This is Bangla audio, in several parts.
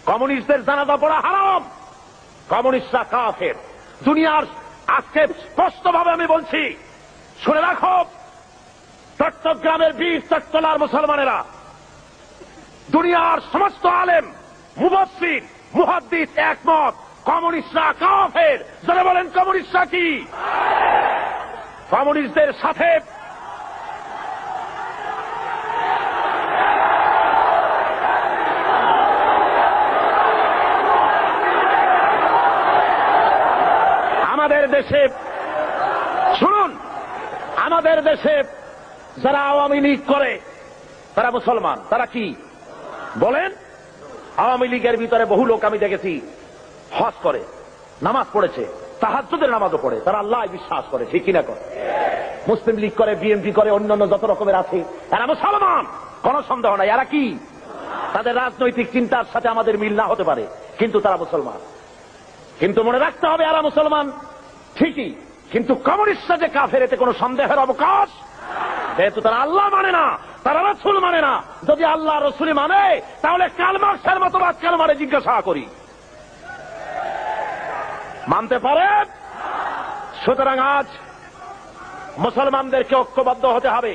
কমিউনিস্টদের জানাজা পড়া হারাম, কমিউনিস্টরা কাফের। দুনিয়ার আজকে স্পষ্টভাবে আমি বলছি, শুনে রাখো, চট্টগ্রামের 20 চট্টলার মুসলমানেরা, দুনিয়ার সমস্ত আলেম, মুফাসসির, মুহাদ্দিস একমত, কমিউনিস্টরা কাফের। যারা বলেন কমিউনিস্টরা কি? কমিউনিস্টদের সাথে আমাদের দেশে, শুনুন, আমাদের দেশে যারা আওয়ামী লীগ করে তারা মুসলমান। তারা কি বলেন? আওয়ামী লীগের ভিতরে বহু লোক আমি দেখেছি হজ করে, নামাজ পড়েছে, তাহাজ্জুদের নামাজও পড়ে, তারা আল্লাহ বিশ্বাস করে, ঠিক কিনা করে? মুসলিম লীগ করে, বিএনপি করে, অন্যান্য যত রকমের আছে, এরা মুসলমান, কোন সন্দেহ নাই। এরা কি? তাদের রাজনৈতিক চিন্তার সাথে আমাদের মিল না হতে পারে, কিন্তু তারা মুসলমান। কিন্তু মনে রাখতে হবে, এরা মুসলমান ঠিকই, কিন্তু কমিউনিস্টরা যে কাফের এতে কোনো সন্দেহের অবকাশ, যেহেতু তারা আল্লাহ মানে না, তারা রাসূল মানে না। যদি আল্লাহ রাসূল মানে, তাহলে কার্ল মার্কসের মতবাদ কেন মানে জিজ্ঞাসা করি, মানতে পারে? সুতরাং আজ মুসলমানদেরকে ঐক্যবদ্ধ হতে হবে।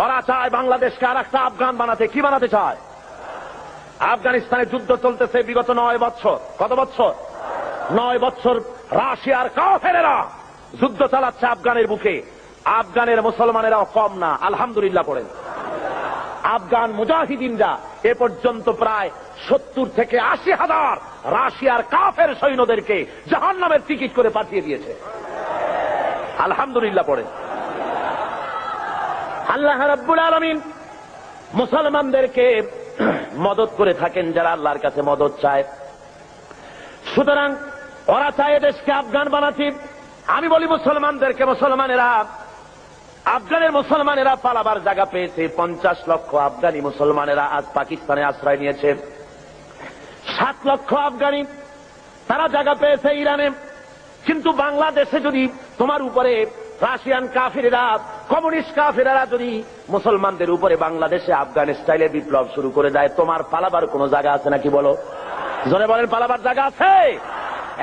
ওরা চায় বাংলাদেশকে আর একটা আফগান বানাতে। কি বানাতে চায়? আফগানিস্তানে যুদ্ধ চলতেছে বিগত 9 বছর। কত বছর? 9 বছর রাশিয়ার কাফেরেরা যুদ্ধ চালাচ্ছে আফগানের বুকে। আফগানের মুসলমানেরাও কম না, আলহামদুলিল্লাহ পড়েন। আফগান মুজাহিদিনরা এ পর্যন্ত প্রায় 70 থেকে 80 হাজার রাশিয়ার কাফের সৈন্যদেরকে জাহান্নামের টিকিট করে পাঠিয়ে দিয়েছে, আলহামদুলিল্লাহ পড়েন। আল্লাহ রাব্বুল আলামিন মুসলমানদেরকে মদত করে থাকেন যারা আল্লাহর কাছে মদত চায়। সুতরাং ওরা চায় দেশকে আফগান বানাতে। আমি বলি মুসলমানদেরকে, মুসলমানেরা, আফগানের মুসলমানেরা পালাবার জায়গা পেয়েছে। 50 লক্ষ আফগানি মুসলমানেরা আজ পাকিস্তানে আশ্রয় নিয়েছে। 7 লক্ষ আফগানি তারা জায়গা পেয়েছে ইরানে। কিন্তু বাংলাদেশে যদি তোমার উপরে রাশিয়ান কাফিরেরা, কমিউনিস্ট কাফিরেরা যদি মুসলমানদের উপরে বাংলাদেশে আফগান স্টাইলে বিপ্লব শুরু করে দেয়, তোমার পালাবার কোন জায়গা আছে নাকি বলো? জোরে বলেন, পালাবার জায়গা আছে?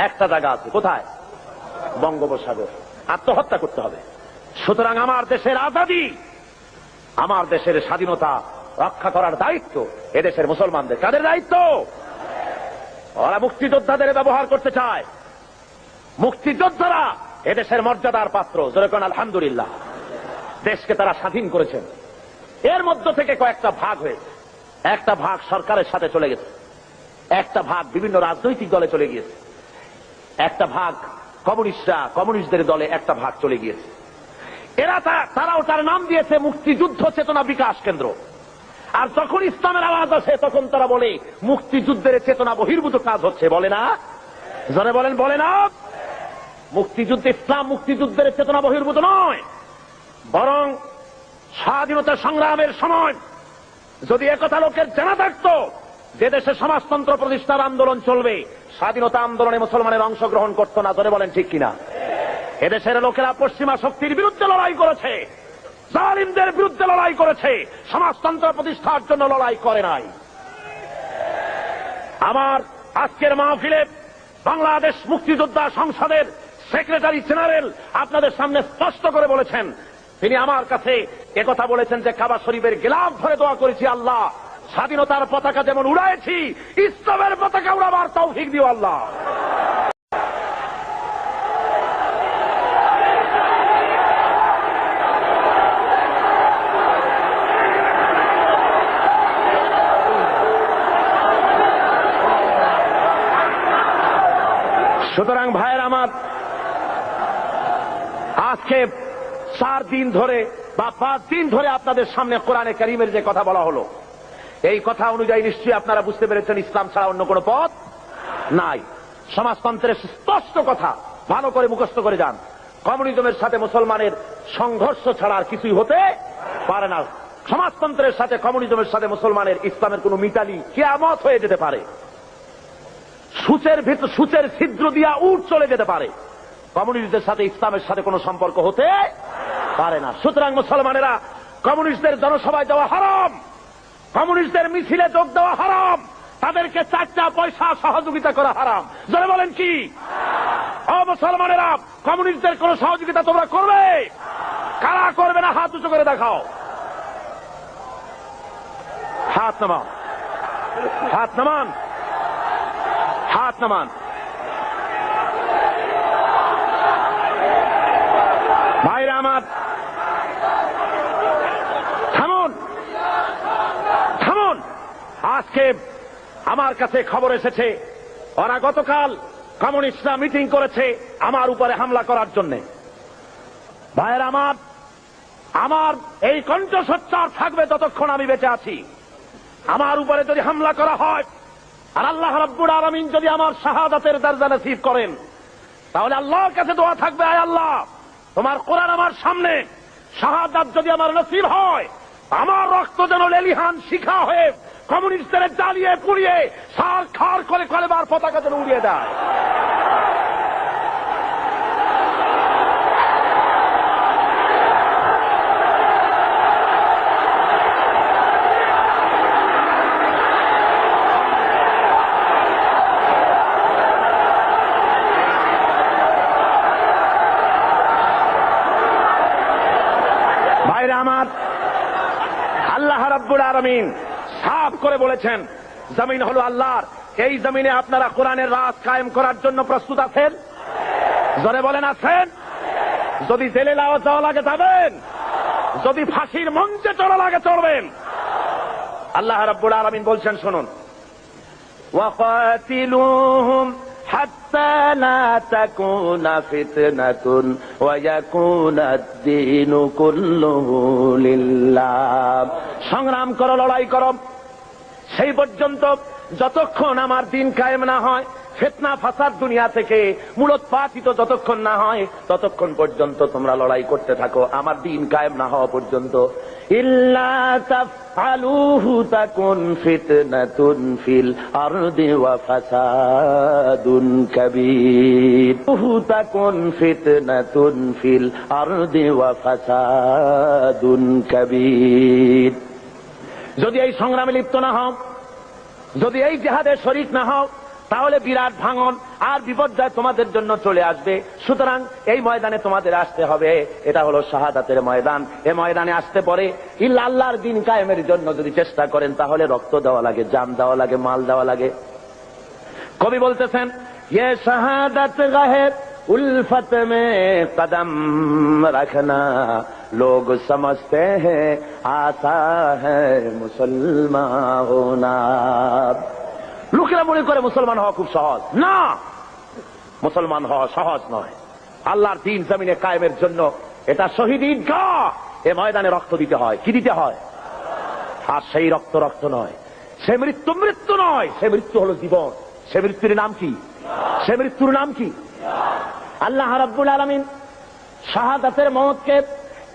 একটা জায়গা আছে। কোথায়? বঙ্গোপসাগর। আত্মহত্যা করতে হবে। সুতরাং আমার দেশের আজাদী, আমার দেশের স্বাধীনতা রক্ষা করার দায়িত্ব এদেশের মুসলমানদের। কাদের দায়িত্ব? ওরা মুক্তিযোদ্ধাদের ব্যবহার করতে চায়। মুক্তিযোদ্ধারা এদেশের মর্যাদার পাত্র। যেরকম আলহামদুলিল্লাহ, দেশকে তারা স্বাধীন করেছেন। এর মধ্য থেকে কয়েকটা ভাগ হয়েছে। একটা ভাগ সরকারের সাথে চলে গেছে, একটা ভাগ বিভিন্ন রাজনৈতিক দলে চলে গিয়েছে, একটা ভাগ কমিউনিস্টদের দলে একটা ভাগ চলে গিয়েছে। এরা তারাও তার নাম দিয়েছে মুক্তিযুদ্ধ চেতনা বিকাশ কেন্দ্র। আর যখন ইসলামের আওয়াজ আসে তখন তারা বলে মুক্তিযুদ্ধের চেতনা বহির্ভূত কাজ হচ্ছে। বলে না? জনে বলেন, বলে না? মুক্তিযুদ্ধ, ইসলাম মুক্তিযুদ্ধের চেতনা বহির্ভূত নয়, বরং স্বাধীনতা সংগ্রামের সময় যদি একথা লোকের জানা থাকত যে দেশে সমাজতন্ত্র প্রতিষ্ঠার আন্দোলন চলবে, স্বাধীনতা আন্দোলনে মুসলমানের অংশগ্রহণ করত না। ধরে বলেন ঠিক কিনা? এদেশের লোকেরা পশ্চিমা শক্তির বিরুদ্ধে লড়াই করেছে, জালিমদের বিরুদ্ধে লড়াই করেছে, সমাজতন্ত্র প্রতিষ্ঠার জন্য লড়াই করে নাই। আমার আজকের মাহফিলে বাংলাদেশ মুক্তিযোদ্ধা সংসদের সেক্রেটারি জেনারেল আপনাদের সামনে স্পষ্ট করে বলেছেন, তিনি আমার কাছে একথা বলেছেন যে কাবা শরীফের গিলাফ ধরে দোয়া করেছি, আল্লাহ স্বাধীনতার পতাকা যেমন উড়াইছি, ইসলামের পতাকা উড়াবার তৌফিক দিও আল্লাহ। সুতরাং ভাইয়ের আমার, আজকে 4 দিন ধরে বা 5 দিন ধরে আপনাদের সামনে কোরআনে কারীমের যে কথা বলা হলো, এই কথা অনুযায়ী নিশ্চয়ই আপনারা বুঝতে পেরেছেন ইসলাম ছাড়া অন্য কোনো পথ নাই। সমাজতন্ত্রের স্পষ্ট কথা ভালো করে মুখস্থ করে যান। কমিউনিজমের সাথে মুসলমানের সংঘর্ষ ছাড়া আর কিছুই হতে পারে না। সমাজতন্ত্রের সাথে, কমিউনিজমের সাথে মুসলমানের, ইসলামের কোন মিতালি কিয়ামত হয়ে যেতে পারে। সূচের ছিদ্র দিয়া উট চলে যেতে পারে, কমিউনিস্টদের সাথে ইসলামের সাথে কোনো সম্পর্ক হতে পারে না। সুতরাং মুসলমানেরা, কমিউনিস্টদের জনসভায় যাওয়া হারাম, কমিউনিস্টদের মিছিলে যোগ দেওয়া হারাম, তাদেরকে 4টা পয়সা সহযোগিতা করা হারাম। জোরে বলেন কি? ও মুসলমানেরা, কমিউনিস্টদের কোন সহযোগিতা তোমরা করবে? কারা করবে না হাত উঁচু করে দেখাও। হাত নামান, হাত নামান, হাত নামান। ভাইরা আমার, থামুন, থামুন। আজকে আমার কাছে খবর এসেছে ওরা গতকাল কমিউনিস্টরা মিটিং করেছে আমার উপরে হামলা করার জন্য। ভাইরা আমার, আমার এই কণ্ঠস্বর থাকবে যতক্ষণ আমি বেঁচে আছি। আমার উপরে যদি হামলা করা হয় আর আল্লাহ রাব্বুল আলামিন যদি আমার শাহাদাতের দরজা নসিব করেন, তাহলে আল্লাহর কাছে দোয়া থাকবে, আয় আল্লাহ, তোমার কোরআন আমার সামনে, শাহাদাত যদি আমার নসিব হয়, আমার রক্ত যেন লেলিহান শিখা হয়ে কমিউনিস্টদের জ্বালিয়ে পুড়িয়ে সার খার করে কলেবার পতাকা যেন উড়িয়ে দেয়। ভাইরা আমার, আল্লাহ রাব্বুল আলামিন সাফ করে বলেছেন জমিন হলো আল্লাহর। এই জমিনে আপনারা কোরআনের রাজ কায়েম করার জন্য প্রস্তুত আছেন? জোরে বলেন, আছেন? যদি জেলে যাওয়া লাগে যাবেন, যদি ফাঁসির মঞ্চে চড়া লাগে চড়বেন। আল্লাহ রাব্বুল আলামিন বলছেন, শুনুন, ওয়াকাতিলুহুম হাত্তা লা তাকুনা ফিতনাতুন ওয়া ইয়াকুনা আদ-দীনু কুল্লুহু লিল্লাহ। সংগ্রাম করো, লড়াই করো সেই পর্যন্ত যতক্ষণ আমার দিন কায়েম না হয়, ফিতনা ফাসাদ দুনিয়া থেকে মূলোৎপাটিত যতক্ষণ না হয়, ততক্ষণ পর্যন্ত তোমরা লড়াই করতে থাকো আমার দিন কায়েম না হওয়া পর্যন্ত। ইল্লা তাফআলুহু তাকুন ফিতনাতুন ফিল আরদি ওয়া ফাসাদুন কাবীর। তাকুন ফিতনাতুন ফিল আরদি ওয়া ফাসাদুন কাবীর। যদি এই সংগ্রামে লিপ্ত না হও, যদি এই জিহাদে শরীক না হও, তাহলে বিরাট ভাঙন আর বিপর্যয় তোমাদের জন্য চলে আসবে। সুতরাং এই ময়দানে তোমাদের আসতে হবে। এটা হলো শাহাদাতের ময়দান। এই ময়দানে আসতে পরে ইল্লা আল্লাহর দিন কায়েমের জন্য যদি চেষ্টা করেন, তাহলে রক্ত দেওয়া লাগে, জান দেওয়া লাগে, মাল দেওয়া লাগে। কবি বলতেছেন, ये शहादत गहे उल्फत में कदम रखना, लोग समझते हैं आसा है मुसलमान होना। লোকেরা মনে করে মুসলমান হওয়া খুব সহজ। না, মুসলমান হওয়া সহজ নয়। আল্লাহর দ্বীন জমিনে কায়েমের জন্য এটা শহীদ ঈদগাহ। এ ময়দানে রক্ত দিতে হয়। কি দিতে হয়? আর সেই রক্ত রক্ত নয়, সে মৃত্যু মৃত্যু নয়, সে মৃত্যু হলো জীবন। সে মৃত্যুর নাম কি? সে মৃত্যুর নাম কি? আল্লাহ রাব্বুল আলামিন শাহাদাতের মওতকে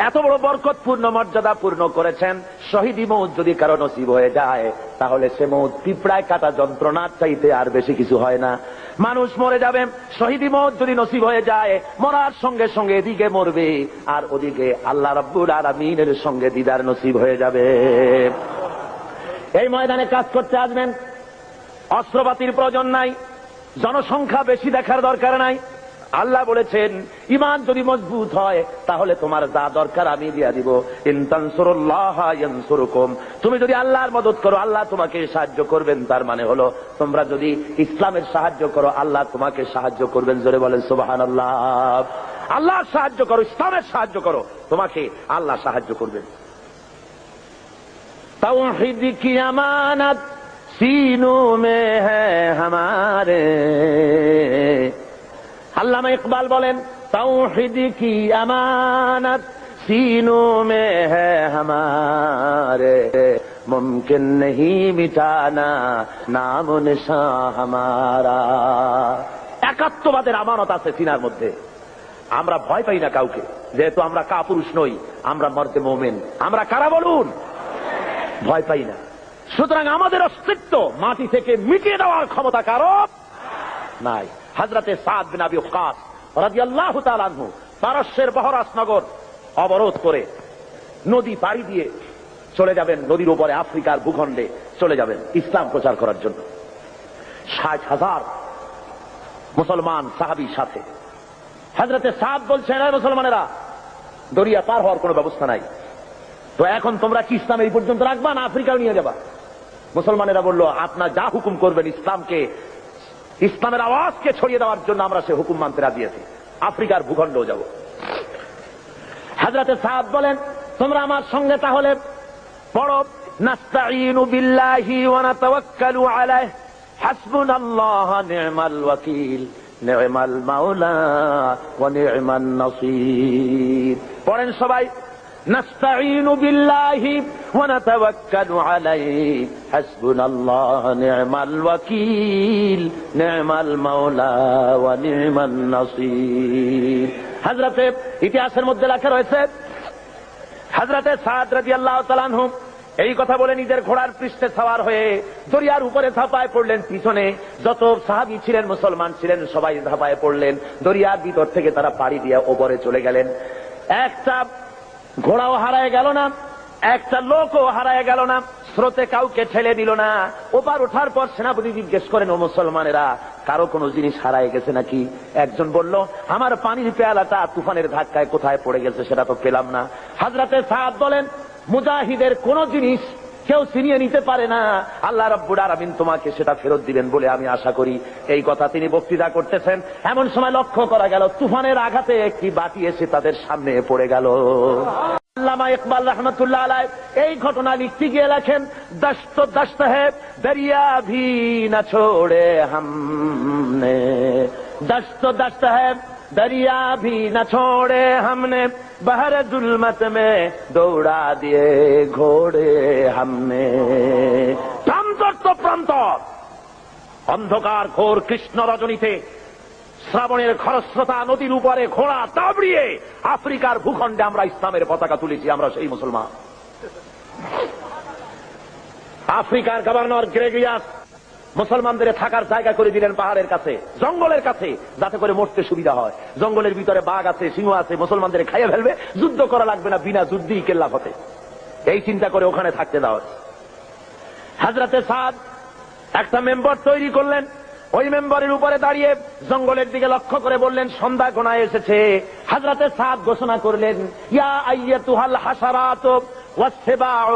এত বড় বরকতপূর্ণ মর্যাদাপূর্ণ করেছেন। শহীদি মওত যদি কারো নসিব হয়ে যায়, তাহলে সে মওত পিঁপড়ায় কাটা যন্ত্রণার চাইতে আর বেশি কিছু হয় না। মানুষ মরে যাবে, শহীদি মওত যদি নসিব হয়ে যায়, মরার সঙ্গে সঙ্গে এদিকে মরবে আর ওদিকে আল্লাহ রাব্বুল আলামিনের সঙ্গে দিদার নসিব হয়ে যাবে। এই ময়দানে কাজ করতে আসবেন, অস্ত্রপাতির প্রয়োজন নাই, জনসংখ্যা বেশি দেখার দরকার নাই। আল্লাহ বলেছেন, ঈমান যদি মজবুত হয় তাহলে তোমার যা দরকার আমি দিয়া দিব। ইন তানসুরুল্লাহ ইয়ানসুরকুম। তুমি যদি আল্লাহর মদদ করো, আল্লাহ তোমাকে সাহায্য করবেন। তার মানে হলো, তোমরা যদি ইসলামের সাহায্য করো, আল্লাহ তোমাকে সাহায্য করবেন। জোরে বলেন সুবহানাল্লাহ। আল্লাহর সাহায্য করো, ইসলামের সাহায্য করো, তোমাকে আল্লাহ সাহায্য করবেন। তাওহীদ কি আমানত सीनों में है हमारे। আল্লামা ইকবাল বলেন, তাওহীদ কি আমানত सीनों में है हमारे, मुमकिन नहीं मिटाना नाम निशान हमारा। একাত্মবাদের আমানত আছে সিনার মধ্যে। আমরা ভয় পাই না কাউকে, যেহেতু আমরা কাপুরুষ নই, আমরা মর্দে মুমিন। আমরা কারা বলুন? ভয় পাই না। সুতরাং আমাদের অস্তিত্ব মাটি থেকে মিটিয়ে দেওয়ার ক্ষমতা কারো নাই। হযরতে সাদ বিন আবি ওয়াক্কাস রাদিয়াল্লাহু তাআলা আনহু পারস্যের বহরাস নগর অবরোধ করে নদী পাড়ি দিয়ে চলে যাবেন, নদীর উপরে আফ্রিকার ভূখণ্ডে চলে যাবেন ইসলাম প্রচার করার জন্য। 60,000 মুসলমান সাহাবীর সাথে। হযরতে সাদ বলছেন, এই মুসলমানেরা, দরিয়া পার হওয়ার কোনো ব্যবস্থা নাই, তো এখন তোমরা কি ইসলাম এই পর্যন্ত রাখবা না আফ্রিকাও নিয়ে যাবা? মুসলমানেরা বলল, আপনার যা হুকুম করবেন, ইসলামের আওয়াজকে ছড়িয়ে দেওয়ার জন্য আমরা সে হুকুম মানতে রাজি আছি, আফ্রিকার ভূখণ্ডও যাব। হযরতে সাদ বলেন, তোমরা আমার সঙ্গে তাহলে পড়ো, নাস্তাঈনু বিল্লাহি ওয়া নাতাওয়াক্কালু আলাইহি হাসবুনাল্লাহু নি'মাল ওয়াকিল নি'মাল মাওলা ওয়া নি'মান নাসীর। পড়েন সবাই, নাস্তাঈনু বিল্লাহি ওয়া নাতাওয়াক্কালু আলাইহি হাসবুনাল্লাহু নি'মাল ওয়াকিল নি'মাল মাওলা ওয়া নি'মান নাসীর। হযরতে ইতিহাসের মধ্যে লেখা রয়েছে, হযরতে সাদ রাদিয়াল্লাহু তাআলা আনহু এই কথা বলে নিজের ঘোড়ার পৃষ্ঠে সওয়ার হয়ে দরিয়ার উপরে ঝাঁপায় পড়লেন। পিছনে যত সাহাবী ছিলেন, মুসলমান ছিলেন, সবাই ঝাঁপায় পড়লেন। দরিয়ার ভিতর থেকে তারা পাড়ি দিয়ে ওপরে চলে গেলেন। একটা ঘোড়াও হারায় গেল না, একটা লোকও হারায় গেল না, স্রোতে কাউকে ঠেলে দিল না। ওপার ওঠার পর সেনাপতি জিজ্ঞেস করেন, ও মুসলমানেরা, কারো কোনো জিনিস হারায় গেছে নাকি? একজন বলল, আমার পানির পেয়ালাটা তুফানের ধাক্কায় কোথায় পড়ে গেছে সেটা তো পেলাম না। হযরতে সাদ বলেন, মুজাহিদের কোন জিনিস কেউ ছিনিয়ে নিতে পারে না, আল্লাহ রাব্বুল আলামিন তোমাকে সেটা ফেরত দিবেন বলে আমি আশা করি। এই কথা তিনি বক্তৃতা করতেছেন, এমন সময় লক্ষ্য করা গেল তুফানের আঘাতে একটি বাতি এসে তাদের সামনে পড়ে গেল। আল্লামা ইকবাল রহমতুল্লাহ আলাইহি এই ঘটনা লিখতে গিয়ে লেখেন, দশত দশত হ্যায় দরিয়া ভি না ছোড়ে হামনে, দশত দশত হ্যায় दरिया भी न छोड़े हमने, बहर जुल्मत में दौड़ा दिए घोड़े हमने। প্রান্তর তো প্রান্তর, অন্ধকার ঘোর কৃষ্ণ রজনীতে শ্রাবণের খরস্রোতা নদীর উপরে ঘোড়া দাবড়িয়ে আফ্রিকার ভূখণ্ডে আমরা ইসলামের পতাকা তুলেছি, আমরা সেই মুসলমান। আফ্রিকার গভর্নর গ্রেগরিয়াস মুসলমানদের থাকার জায়গা করে দিলেন পাহাড়ের কাছে, জঙ্গলের কাছে, যাতে করে মরতে সুবিধা হয়। জঙ্গলের ভিতরে বাঘ আছে, সিংহ আছে, মুসলমানদের খাইয়ে ফেলবে, যুদ্ধ করা লাগবে না, বিনা যুদ্ধেই কেল্লা ফতে। এই চিন্তা করে ওখানে থাকতে দেওয়া। হযরতে সাদ একটা মেম্বার তৈরি করলেন, ওই মেম্বারের উপরে দাঁড়িয়ে জঙ্গলের দিকে লক্ষ্য করে বললেন, সন্ধ্যা গোনায় এসেছে। হযরতে সাদ ঘোষণা করলেন, ইয়া আইয়াতুহাল হাশারাত والسباع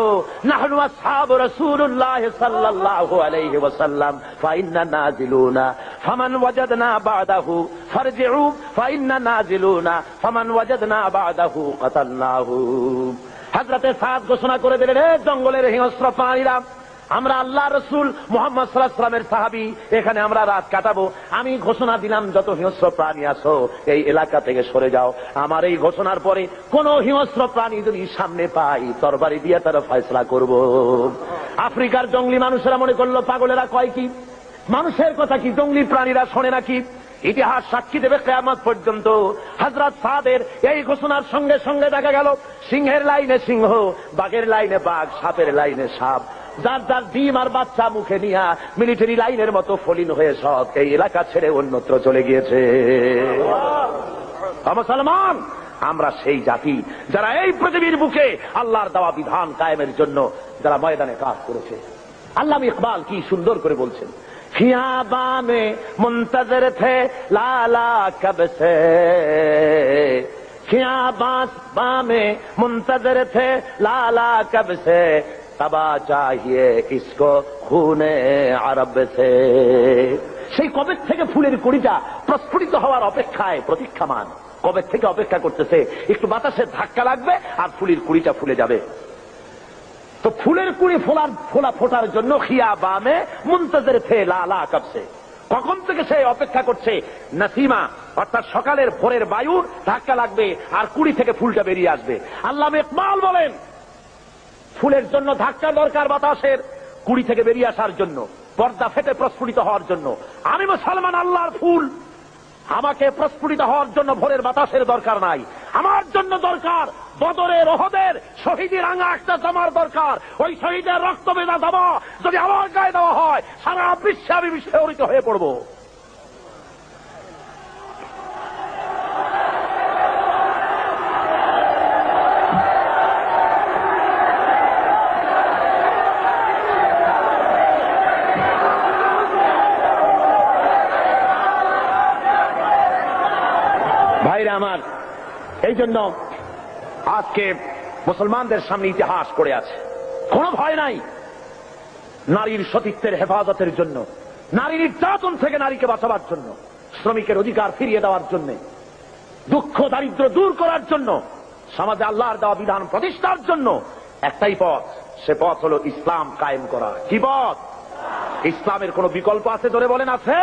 نحن أصحاب رسول الله صلى الله عليه وسلم فإننا نازلون فمن وجدنا بعده فارجعوا فإننا نازلون فمن وجدنا بعده قتلناه। হযরতে সাদ ঘোষণা করে দিলেন, হে জঙ্গলের হিংস্র প্রাণীরা, আমরা আল্লাহ রসুল মুহাম্মদ সাল্লাল্লাহু আলাইহি ওয়াসাল্লামের সাহাবী, এখানে আমরা রাত কাটাবো। আমি ঘোষণা দিলাম, যত হিংস্র প্রাণী আছো এই এলাকা থেকে সরে যাও। আমার এই ঘোষণার পরে কোন হিংস্র প্রাণী যদি সামনে পাই, তরবারি দিয়ে তারা ফয়সালা করব। আফ্রিকার জঙ্গলি মানুষেরা মনে করলো, পাগলেরা কয় কি, মানুষের কথা কি জঙ্গলি প্রাণীরা শোনে নাকি? ইতিহাস সাক্ষী দেবে কিয়ামত পর্যন্ত। হযরত সাদের এই ঘোষণার সঙ্গে সঙ্গে দেখা গেল সিংহের লাইনে সিংহ, বাঘের লাইনে বাঘ, সাপের লাইনে সাপ, যার যার ডিম আর বাচ্চা মুখে নিয়ে মিলিটারি লাইনের মতো ফলিন হয়ে সব এই এলাকা ছেড়ে অন্যত্র চলে গিয়েছে। মুসলমান, আমরা সেই জাতি যারা এই পৃথিবীর বুকে আল্লাহর দেওয়া বিধান কায়েমের জন্য যারা ময়দানে কাজ করেছে। আল্লামা ইকবাল কি সুন্দর করে বলছেন, খিয়াবা মে মুনতাজির থে লালা কব সে, খিয়াবা মে মুনতাজির থে লালা কব সে, তবা চাহিয়ে ইসকো খুনে আরব সে। সেই কবে থেকে ফুলের কুড়িটা প্রস্ফুটিত হওয়ার অপেক্ষায় প্রতীক্ষামান, কবে থেকে অপেক্ষা করতেছে, একটু বাতাসের ধাক্কা লাগবে আর ফুলের কুড়িটা ফুলে যাবে। তো ফুলের কুড়ি ফোটার জন্য খিয়াবামে মুনতাজির থে লালা কব সে, কখন থেকে সে অপেক্ষা করছে? নাসিমা অর্থাৎ সকালের ভোরের বায়ুর ধাক্কা লাগবে আর কুড়ি থেকে ফুলটা বেরিয়ে আসবে। আল্লামা ইকবাল বলেন, ফুলের জন্য ধাক্কা দরকার, বাতাসের কুড়ি থেকে বেরিয়ে আসার জন্য, পর্দা ফেটে প্রস্ফুটিত হওয়ার জন্য। আমি মুসলমান, আল্লাহর ফুল, আমাকে প্রস্ফুটিত হওয়ার জন্য ভোরের বাতাসের দরকার নাই। আমার জন্য দরকার বদরের, ওহদের শহীদের রাঙা একটা জামার দরকার। ওই শহীদের রক্ত ভেজা জামা যদি আমার গায়ে দেওয়া হয়, সারা বিশ্বে আমি বিস্ফোরিত হয়ে পড়ব। ভাইরা আমার, এই জন্য আজকে মুসলমানদের সামনে ইতিহাস পড়ে আছে। কোনো ভয় নাই নারীর সতীত্বের হেফাজতের জন্য, নারী নির্যাতন থেকে নারীকে বাঁচাবার জন্য, শ্রমিকের অধিকার ফিরিয়ে দেওয়ার জন্য, দুঃখ দারিদ্র দূর করার জন্য, সমাজে আল্লাহর দেওয়া বিধান প্রতিষ্ঠার জন্য একটাই পথ, সে পথ হলো ইসলাম কায়েম করা। কি পথ? ইসলামের কোন বিকল্প আছে? ধরে বলেন, আছে?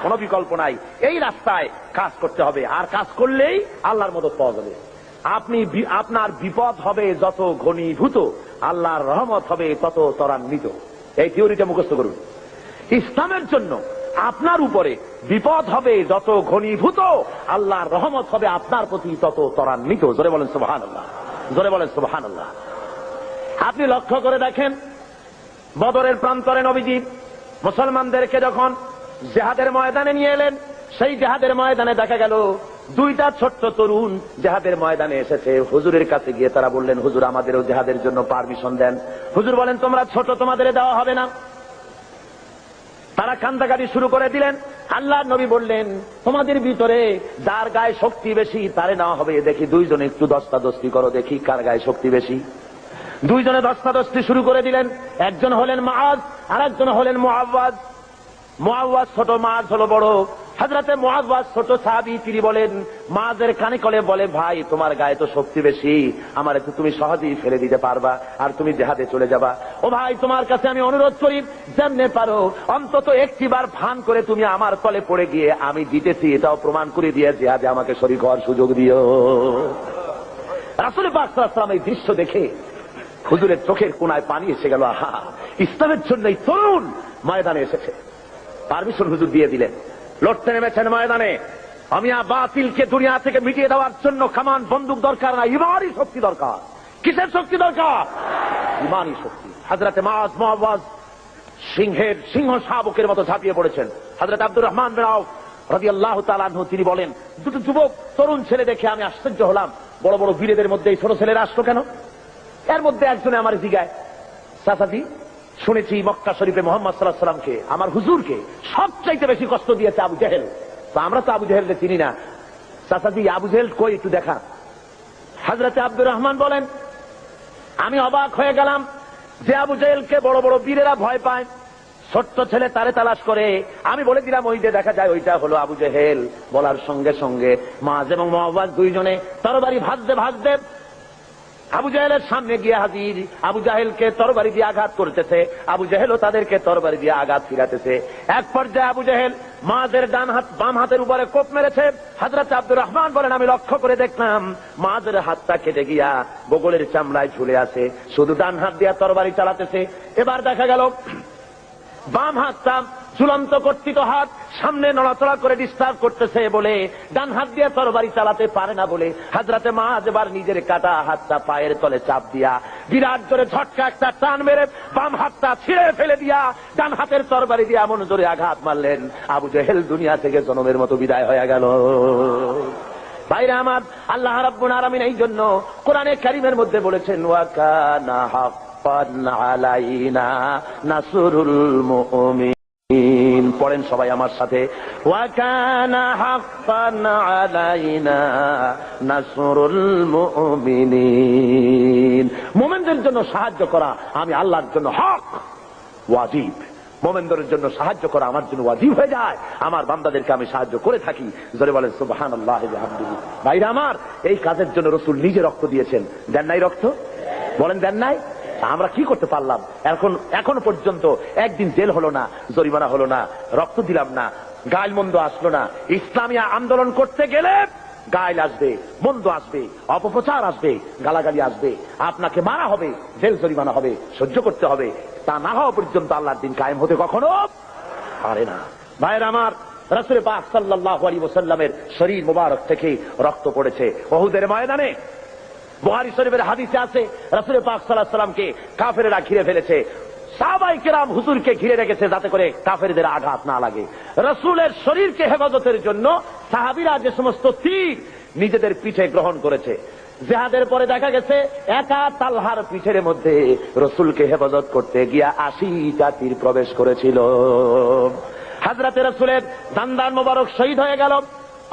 কোন বিকল্প নাই। এই রাস্তায় কাজ করতে হবে, আর কাজ করলেই আল্লাহর মদদ পাওয়া যাবে। আপনার বিপদ হবে যত ঘনীভূত, আল্লাহর রহমত হবে তত ত্বরান্বিত। এই থিওরিটা মুখস্থ করুন। ইসলামের জন্য আপনার উপরে বিপদ হবে যত ঘনীভূত, আল্লাহর রহমত হবে আপনার প্রতি তত ত্বরান্বিত। জোরে বলেন সুবহানাল্লাহ, জোরে বলেন সুবহানাল্লাহ। আপনি লক্ষ্য করে দেখেন, বদরের প্রান্তরে নবীজি মুসলমানদেরকে যখন জিহাদের ময়দানে নিয়ে এলেন, সেই জিহাদের ময়দানে দেখা গেল দুইটা ছোট্ট তরুণ জিহাদের ময়দানে এসেছে। হুজুরের কাছে গিয়ে তারা বললেন, হুজুর আমাদেরও জিহাদের জন্য পারমিশন দেন। হুজুর বলেন, তোমরা ছোট, তোমাদের দেওয়া হবে না। তারা কান্দাকাটি শুরু করে দিলেন। আল্লাহর নবী বললেন, তোমাদের ভিতরে যার গায়ে শক্তি বেশি তারে নেওয়া হবে। দেখি দুইজনে একটু দস্তাদস্তি করো, দেখি কার গায়ে শক্তি বেশি। দুইজনে দস্তাদস্তি শুরু করে দিলেন। একজন হলেন মুআজ, আর একজন হলেন মুআওয়াজ। মুআওয়াজ ছোট, মুআজ হলো বড়। হযরতে মুআওয়াজ ছোট সাহাবী, তিনি বলেন, মুআজের কানে কলে বলে, ভাই তোমার গায়ে তো শক্তি বেশি, আমার একটু তুমি সহজেই ফেলে দিতে পারবা, আর তুমি জিহাদে চলে যাবা। ও ভাই, তোমার কাছে আমি অনুরোধ করি, যেমনে পারো অন্তত একটিবার ভান করে তুমি আমার তলে পড়ে গিয়ে আমি জিতেছি এটাও প্রমাণ করে দিয়ে জিহাদে আমাকে শরীক হওয়ার সুযোগ দিও। রাসূল পাক সাল্লাল্লাহু আলাইহি ওয়াসাল্লাম এই দৃশ্য দেখে হুজুরের চোখের কোণায় পানি এসে গেল। আহা, ইসলামের জন্য এই তরুণ ময়দানে এসেছে। পারমিশন হুজুর দিয়ে দিলেন। লড়তে নেমেছেন ময়দানে। আমি বাতিলকে দুনিয়া থেকে মিটিয়ে দেওয়ার জন্য কামান বন্দুক দরকার না, ইমানি শক্তি দরকার। কিসের শক্তি দরকার? ইমানি শক্তি। হযরতে মুআওয়াজ সিংহ শাবকের মতো ঝাঁপিয়ে পড়েছেন। হযরত আব্দুর রহমান বিন আওফ রাদিয়াল্লাহু তাআলা আনহু তিনি বলেন, দুটো যুবক তরুণ ছেলে দেখে আমি আশ্চর্য হলাম। বড় বড় বীরেদের মধ্যে এই ছোট ছেলেরা আসলো কেন? এর মধ্যে একজনে আমার জিগায়, চাচাজি শুনেছি মক্কা শরীফে মুহাম্মদ সাল্লাল্লাহু আলাইহি ওয়াসাল্লামকে, আমার হুজুরকে সবচাইতে বেশি কষ্ট দিয়েছে আবু জেহেল। তো আমরা তো আবু জেহেলকে চিনি না, চাচাজি আবু জেহেল কই একটু দেখা। হযরতে আব্দুর রহমান বলেন, আমি অবাক হয়ে গেলাম যে আবু জেহেলকে বড় বড় বীরেরা ভয় পায়, ছোট্ট ছেলে তারে তালাশ করে। আমি বলে দিলাম, ওই যে দেখা যায় ওইটা হলো আবু জেহেল। বলার সঙ্গে সঙ্গে মুআজ এবং মুআওয়াজ দুইজনে তরবারি ভাঁজতে ভাঁজতে আবু জাহেলের সামনে গিয়ে হাজির। আবু জাহেলকে তরবারি দিয়ে আঘাত করতেছে, আবু জাহেলও তাদেরকে তরবারি দিয়ে আঘাত ফিরাতেছে। এক পর্যায়ে আবু জাহেল মুআজের ডান হাত বাম হাতের উপরে কোপ মেরেছে। হযরত আব্দুর রহমান বলেন, আমি লক্ষ্য করে দেখলাম মুআজের হাতটা কেটে গিয়া বগলের চামড়ায় ঝুলে আছে, শুধু ডান হাত দিয়ে তরবারি চালাতেছে। এবার দেখা গেল বাম হাতটা ঝুলন্ত কর্তৃত হাত সামনে নড়াচড়া করে ডিস্টার্ব করতেছে বলে ডান হাত দিয়ে তরবারি চালাতে পারে না বলে হযরতে মুআজ এবার নিজের কাটা হাতটা পায়ের তলে চাপ দিয়া বিরাট জোরে ঝটকা একটা টান মেরে বাম হাতটা ছিঁড়ে ফেলে দিয়া ডান হাতের তরবারি দিয়ে এমন জোরে আঘাত মারলেন, আবু জেহেল দুনিয়া থেকে জনমের মতো বিদায় হয়ে গেল। ভাইরা আমার, আল্লাহ রাব্বুল আলামিন এই জন্য কোরআনে কারীমের মধ্যে বলেছেন, ওয়া কানা হাক্কান আলাইনা নাসরুল মুমিনিন। পড়েন সবাই আমার সাথে, ওয়া কানা হাক্কান আলাইনা নাসরুল মুমিনিন। মুমিনদের জন্য সাহায্য করা আমি আল্লাহর জন্য হক, ওয়াজিব। মুমিনদের জন্য সাহায্য করা আমার জন্য ওয়াজিব হয়ে যায়। আমার বান্দাদেরকে আমি সাহায্য করে থাকি। জোরে বলেন সুবহানাল্লাহি ওয়া বিহামদিহি। ভাইরা আমার, এই কাজের জন্য রাসূল নিজে রক্ত দিয়েছেন। দেন নাই রক্ত? বলেন দেন নাই? আমরা কি করতে পারলাম? এখন পর্যন্ত একদিন জেল হলো না, জরিমানা হলো না, রক্ত দিলাম না, গাল মন্দ আসলো না। ইসলামী আন্দোলন করতে গেলে গাইল আসবে, মন্দ আসবে, অপপ্রচার আসবে, গালাগালি আসবে, আপনাকে মারা হবে, জেল জরিমানা হবে, সহ্য করতে হবে। তা না হওয়া পর্যন্ত আল্লাহর দিন কায়েম হতে কখনো পারে না। ভাইয়ের আমার, রাসূল পাক সাল্লাল্লাহু আলাইহি ওয়াসাল্লামের শরীর মোবারক থেকে রক্ত পড়েছে উহুদের ময়দানে। বুখারী শরীফের হাদিসে আছে, রাসূল পাক সাল্লাল্লাহু আলাইহি ওয়াসাল্লামকে কাফেররা ঘিরে ফেলেছে। সাহাবায়ে কেরাম হুজুরকে ঘিরে রেখেছে যাতে করে কাফেরদের আঘাত না লাগে। রাসূলের শরীরকে হেফাজতের জন্য সাহাবীরা যে সমস্ত তীর নিজেদের পিঠে গ্রহণ করেছে। জিহাদের পরে দেখা গেছে একা তালহার পিঠের মধ্যে রাসূলকে হেফাজত করতে গিয়া 80টা তীর প্রবেশ করেছিল। হযরতে রাসূলের দান্দান মোবারক শহীদ হয়ে গেল।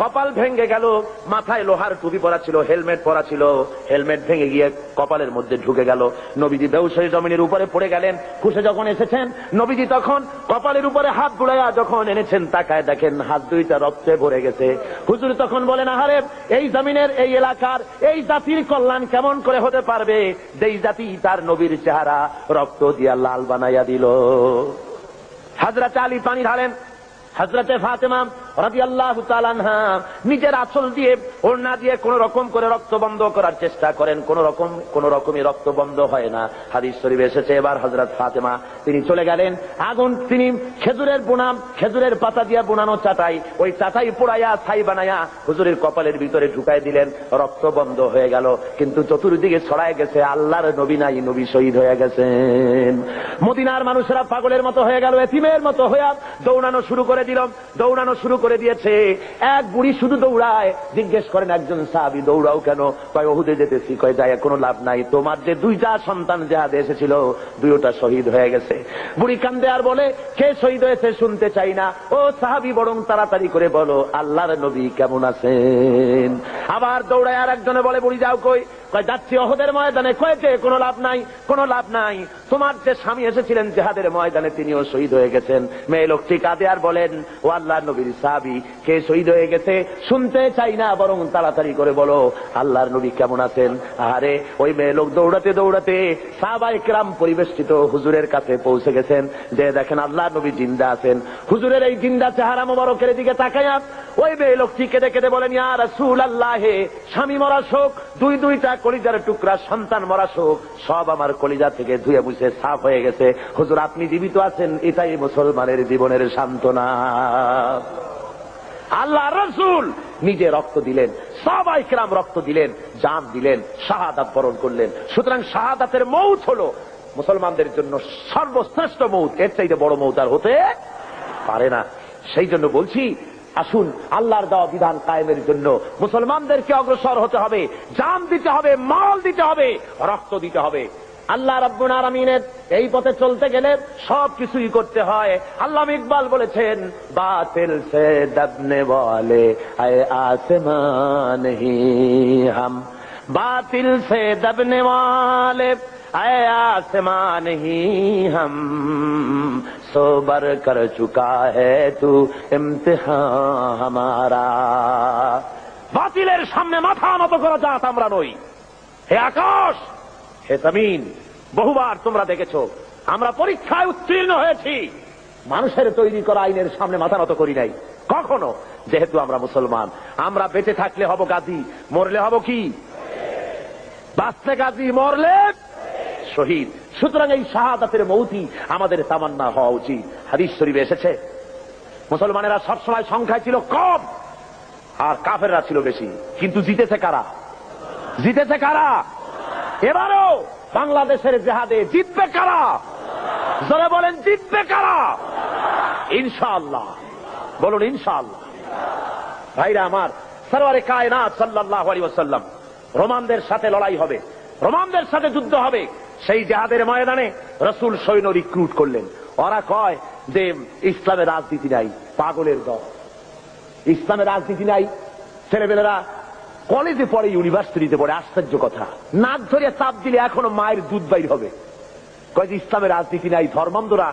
কপাল ভেঙে গেল, মাথায় লোহার টুপি পরা ছিল, হেলমেট পরা ছিল, হেলমেট ভেঙে গিয়ে কপালের মধ্যে ঢুকে গেল। নবীজি বেহুশ হয়ে জমিনের উপরে পড়ে গেলেন। খুশে যখন এসেছেন নবীজি তখন কপালের উপরে হাত বুলাইয়া যখন এনেছেন, তাকায় দেখেন হাত দুইটা রক্তে ভরে গেছে। হুজুর তখন বলেন, আহারে এই জমিনের এই এলাকার এই জাতির কল্যাণ কেমন করে হতে পারবে যেই জাতি তার নবীর চেহারা রক্ত দিয়া লাল বানাইয়া দিল। হযরত আলী পানি ঢালেন, হযরতে ফাতেমা রাদিয়াল্লাহু তাআলা আনহা নিজের আঁচল দিয়ে ওড়না দিয়ে কোন রকম করে রক্ত বন্ধ করার চেষ্টা করেন, কোন রকমই রক্ত বন্ধ হয় না। হাদিস শরীফে এসেছে এবার হযরত ফাতেমা তিনি চলে গেলেন, আগুন তিনি খেজুরের বোনা, খেজুরের পাতা দিয়ে বোনানো চাটাই, ওই চাটাই পোড়াইয়া ছাই বানাইয়া হুজুরের কপালের ভিতরে ঢুকাই দিলেন, রক্ত বন্ধ হয়ে গেল। কিন্তু চতুর্দিকে ছড়ায় গেছে আল্লাহর নবী নাই, নবী শহীদ হয়ে গেছেন। মদিনার মানুষেরা পাগলের মতো হয়ে গেল, এতিমের মতো হয়ে দৌড়ানো শুরু করে দিল, দৌড়ানো শুরু করে দিয়েছে। এক বুড়ি শুধু দৌড়ায়। জিজ্ঞেস করেন একজন সাহাবী, দৌড়াও কেন? কয় ওহুদে যেতেছি। কয় যায় কোনো লাভ নাই, তোমার যে দুইটা সন্তান জিহাদে এসেছিল দুইটা শহীদ হয়ে গেছে। বুড়ি কান্দে আর বলে, কে শহীদ হয়েছে শুনতে চাই না, ও সাহাবী বরং তাড়াতাড়ি করে বলো আল্লাহর নবী কেমন আছেন। আবার দৌড়ায় আর একজনে বলে, বুড়ি যাও কই? কয় যাচ্ছি ওহুদের ময়দানে। কয়েছে কোনো লাভ নাই, কোনো লাভ নাই, তোমার যে স্বামী এসেছিলেন জিহাদের ময়দানে তিনিও শহীদ হয়ে গেছেন। মেয়ে লোকটি কাঁদে আর বলেন, ও আল্লাহর নবীর সাহাবী কে শহীদ হয়ে গেছে শুনতে চাই না, বরং তাড়াতাড়ি করে বলো আল্লাহর নবী কেমন আছেন। আরে ওই মেয়ে লোক দৌড়াতে দৌড়াতে সাহাবায়ে কেরাম পরিবেষ্টিত হুজুরের কাছে পৌঁছে গেছেন, যে দেখেন আল্লাহর নবী জিন্দা আছেন। হুজুরের এই জিন্দা চেহারা মোবারকের দিকে তাকায়া ওই মেয়ে লোকটি কেঁদে কেঁদে বলেন, ইয়া রাসূলুল্লাহ, স্বামী মরা শোক, দুইটা কলিজার টুকরা সন্তান মরা শোক সব আমার কলিজা থেকে ধুয়ে মুছে সাফ হয়ে গেছে। হুজুর আপনি জীবিত আছেন, এটাই মুসলমানের জীবনের সান্ত্বনা। আল্লাহ রাসূল নিজে রক্ত দিলেন, সাহাবায়ে কেরাম রক্ত দিলেন, জান দিলেন, শাহাদাত বরণ করলেন। সুতরাং শাহাদাতের মউত হলো মুসলমানদের জন্য সর্বশ্রেষ্ঠ মউত, এর চাইতে বড় মউত আর হতে পারে না। সেই জন্য বলছি, আসুন আল্লাহর দেওয়া বিধান কায়েমের জন্য মুসলমানদেরকে অগ্রসর হতে হবে, জান দিতে হবে, মাল দিতে হবে, রক্ত দিতে হবে। আল্লাহ রাব্বুল আলামিনের এই পথে চলতে গেলে সবকিছুই করতে হয়। আল্লামা ইকবাল বলেছেন, বাতিল সে দবনে ওয়ালে আয়ে আসমান হি হাম, বাতিল সে দবনে ওয়ালে আয়ে আসমান হি হাম, সোবার কর চুকা হ্যায় তু ইমতিহান হামারা। বাতিলের সামনে মাথা নত করা জাত আমরা নই। হে আকাশ, হে জমিন, বহুবার তোমরা দেখেছো আমরা পরীক্ষায় উত্তীর্ণ হয়েছি, মানুষের তৈরি করা আইনের সামনে মাথা নত করি নাই কখনো। যেহেতু আমরা মুসলমান, আমরা বেঁচে থাকলে হব গাজী, মরলে হব কি? বাঁচলে গাজী, মরলে শহীদ। সুতরাং এই শাহাদাতের মৌতি আমাদের তামান্না হওয়া উচিত। হাদিস শরীফে এসেছে, মুসলমানেরা সবসময় সংখ্যায় ছিল কম আর কাফেররা ছিল বেশি, কিন্তু জিতেছে কারা? জিতেছে কারা? এবারও বাংলাদেশের জিহাদে জিতবে কারা? যারা বলেন জিতবে কারা? ইনশাআল্লাহ, বলুন ইনশাআল্লাহ। ভাইরা আমার, সরওয়ারে কায়নাত সাল্লাল্লাহু আলাইহি ওয়াসাল্লাম, রোমানদের সাথে লড়াই হবে, রোমানদের সাথে যুদ্ধ হবে। সেই জিহাদের ময়দানে রাসূল সৈন্য রিক্রুট করলেন। ওরা কয় যে ইসলামের রাজনীতি নাই, পাগলের দল, ইসলামের রাজনীতি নাই। ছেলেমেয়েরা কলেজে পড়ে, ইউনিভার্সিটিতে পড়ে, আশ্চর্য কথা, নাক ধরে চাপ দিলে এখনো মায়ের দুধ বাইর হবে। কয় যে ইসলামের রাজনীতি নাই, ধর্মান্ধরা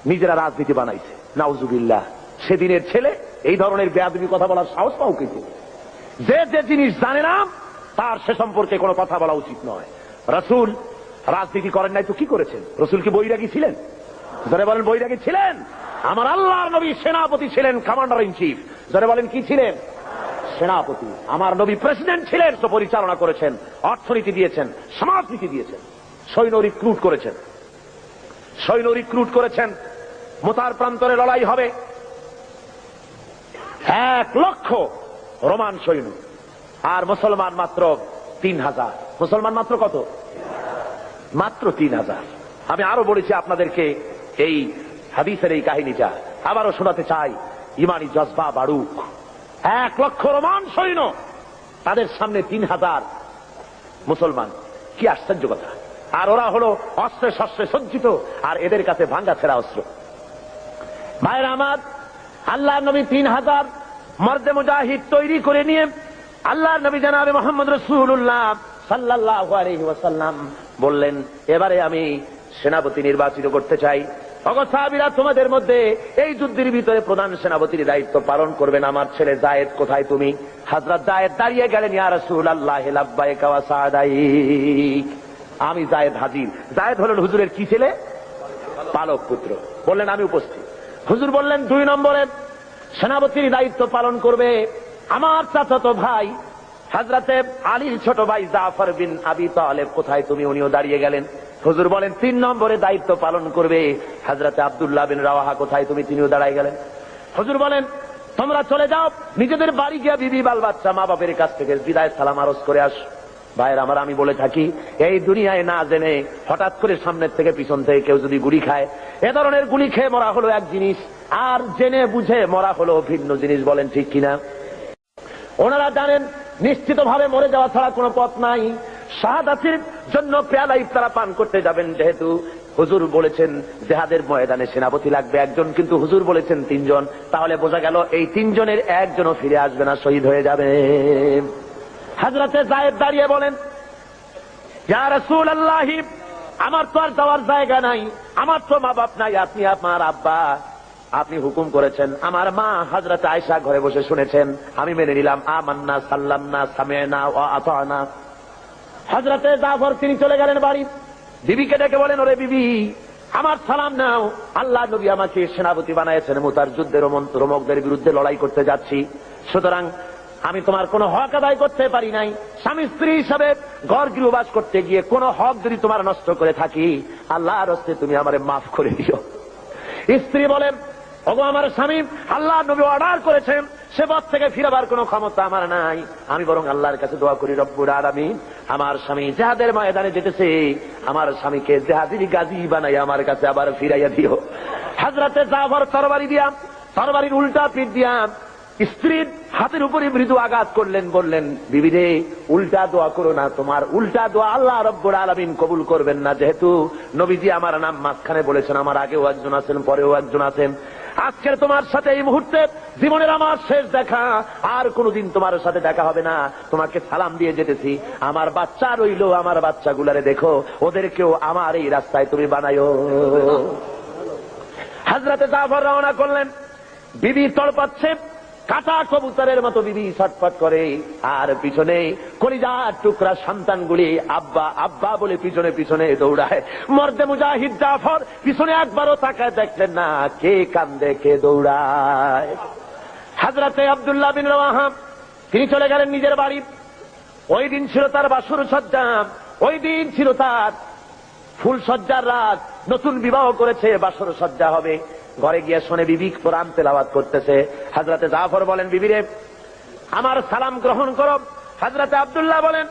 নিজেরা রাজনীতি বানাইছে। নাউজুবিল্লাহ। সেদিনের ছেলে এই ধরনের বেয়াদবি কথা বলার সাহস পাও কিন্তু? যে যে জিনিস জানে না তার সে সম্পর্কে কোনো কথা বলা উচিত নয়। রাসূল রাজনীতি করেন নাই তো কি করেছেন? রাসূল কি বৈরাগী ছিলেন? যারা বলেন বৈরাগী ছিলেন? আমার আল্লাহর নবী সেনাপতি ছিলেন, কমান্ডার ইন চিফ। যারা বলেন কি ছিলেন? সেনাপতি। আমার নবী প্রেসিডেন্ট ছিলেন, তো পরিচালনা করেছেন, অর্থনীতি দিয়েছেন, সমাজনীতি দিয়েছেন, সৈন্য রিক্রুট করেছেন, সৈন্য রিক্রুট করেছেন। মুতার প্রান্তরে লড়াই হবে, 1 লক্ষ রোমান সৈন্য আর মুসলমান মাত্র 3000। মুসলমান মাত্র কত? মাত্র 3000। আমি আরো বলেছি আপনাদেরকে এই হাদিসের এই কাহিনীটা, আবারও শোনাতে চাই, ইমানি জজবা বাড়ুক। 1 লক্ষ রোমান সৈন্য, তাদের সামনে 3000 মুসলমান। কি আশ্চর্য কথা! আর ওরা হলো অস্ত্রে শস্ত্রে সজ্জিত, আর এদের কাছে ভাঙ্গা ছেঁড়া অস্ত্র। ভাইরা আমার, আল্লাহর নবী 3000 মর্দে মুজাহিদ তৈরি করে নিয়ে আল্লাহর নবী জনাবে মুহাম্মদ রাসূলুল্লাহ সাল্লাল্লাহু আলাইহি ওয়াসাল্লাম বললেন, এবারে আমি সেনাপতি নির্বাচিত করতে চাই। ওগো সাহাবীরা, তোমাদের মধ্যে এই যুদ্ধের ভিতরে প্রধান সেনাপতির দায়িত্ব পালন করবেন আমার ছেলে যায়েদ। কোথায় তুমি? হযরত যায়েদ দাঁড়িয়ে গেলেন, ইয়া রাসূলুল্লাহ লাব্বাইকা ওয়া সাদাইক। আমি যায়েদ হাজির। যায়েদ হলেন হুজুরের কি ছেলে? পালক পুত্র। বললেন আমি উপস্থিত। হুজুর বললেন, 2 নম্বরে সেনাপতির দায়িত্ব পালন করবে আমার চাচাতো ভাই হযরতে আলীর ছোট ভাই জাফর বিন আবি তালেব। কোথায় তুমি? উনিও দাঁড়িয়ে গেলেন। হুজুর বলেন, 3 নম্বরে দায়িত্ব পালন করবে হযরতে আব্দুল্লাহ বিন রাওয়াহা। কোথায় তুমি? তিনিও দাঁড়ায় গেলেন। হুজুর বলেন, তোমরা চলে যাও, নিজেদের বাড়ি গিয়ে বিবি বাল বাচ্চা মা বাপের কাছ থেকে বিদায় সালাম আরজ করে আস। ভাইয়ের আমার, আমি বলে থাকি, এই দুনিয়ায় না জেনে হঠাৎ করে সামনের থেকে পিছন থেকে কেউ যদি গুলি খায়, এ ধরনের গুলি খেয়ে মরা হলো এক জিনিস, আর জেনে বুঝে মরা হলো ভিন্ন জিনিস। বলেন ঠিক কিনা? ওনারা জানেন নিশ্চিত ভাবে মরে যাওয়া ছাড়া কোনো পথ নাই। শাহাদাতের জন্য পেয়ালা ইফতারা পান করতে যাবেন, যেহেতু হুজুর বলেছেন জিহাদের ময়দানে সেনাপতি লাগবে একজন, কিন্তু হুজুর বলেছেন 3 জন। তাহলে বোঝা গেল এই 3 জনের একজনও ফিরে আসবে না, শহীদ হয়ে যাবে। হযরতে যায়েদ দাঁড়িয়ে বলেন, ইয়া রাসূলুল্লাহ, আমার তো আর যাওয়ার জায়গা নাই, আমার তো মা বাপ নাই, আপনি আমার আব্বা, আপনি হুকুম করেছেন। আমার মা হযরত আয়েশা ঘরে বসে শুনেছেন, আমি মেনে নিলাম। আমান্না সাল্লামনা সামি'না ওয়া আতা'না। হযরতে জাফর তিনি চলে গেলেন বাড়ি। বিবিকে ডেকে বলেন, ওরে বিবি, আমার সালাম নাও, আল্লাহ নবী আমাকে সেনাপতি বানাইছেন, মুতার যুদ্ধের রোমকদের বিরুদ্ধে লড়াই করতে যাচ্ছি। সুতরাং আমি তোমার কোনো হক আদায় করতে পারি নাই। স্বামী স্ত্রী হিসাবে ঘর গৃহবাস করতে গিয়ে কোনো হক যদি তোমার নষ্ট করে থাকি, আল্লাহর হস্তে তুমি আমারে মাফ করে দিও। স্ত্রী বলেন, ওগো আমার স্বামী, আল্লাহ নবী অর্ডার করেছেন, সে পথ থেকে ফিরবার কোনো ক্ষমতা আমার নাই। আমি বরং আল্লাহর কাছে দোয়া করি, রব্বুল আলামিন, আমার স্বামী জিহাদের ময়দানে যেতেছে, আমার স্বামীকে জিহাদির গাজী বানাই আমার কাছে আবার ফিরাইয়া দিও। হযরতে জাফর তরবারি দিয়া, তরবারির উল্টা পিঠ দিয়া স্ত্রীর হাতের উপরে মৃদু আঘাত করলেন, বললেন, বিবি রে, উল্টা দোয়া করো না, তোমার উল্টা দোয়া আল্লাহ রব্বুল আলামিন কবুল করবেন না। যেহেতু নবীজি আমার নাম মাঝখানে বলেছেন, আমার আগেও একজন আছেন, পরেও একজন আছেন। আজকের তোমার সাথে এই মুহূর্তে জীবনের আমার শেষ দেখা, আর কোনদিন তোমার সাথে দেখা হবে না। তোমাকে সালাম দিয়ে যেতেছি, আমার বাচ্চা রইল, আমার বাচ্চাগুলারে দেখো, ওদেরকেও আমার এই রাস্তায় তুমি বানায়ো। হযরতে জাফর রওনা করলেন। বিবি তড়পাচ্ছে, কাটা কবুতরের মতো বিবি ছটফট করে, আর পিছনে কলিজার টুকরা সন্তানগুলি আব্বা আব্বা বলে পিছনে পিছনে দৌড়ায়। মর্দে মুজাহিদ জাফর পিছনে একবারও তাকায় দেখলেন না, কে কান্দে কে দৌড়ায়। হযরতে আব্দুল্লাহ বিন রাওয়াহা তিনি চলে গেলেন নিজের বাড়ি। ওই দিন ছিল তার বাসর সজ্জা, ওই দিন ছিল তার ফুল সজ্জার রাত। নতুন বিবাহ করেছে, বাসর সজ্জা হবে। ঘরে গিয়ে শোনে বিবি কোরআন তেলাওয়াত করতেছে। হযরতে জাফর বলেন, বিবি রে, আমার সালাম গ্রহণ করো। হযরতে আব্দুল্লাহ বলেন,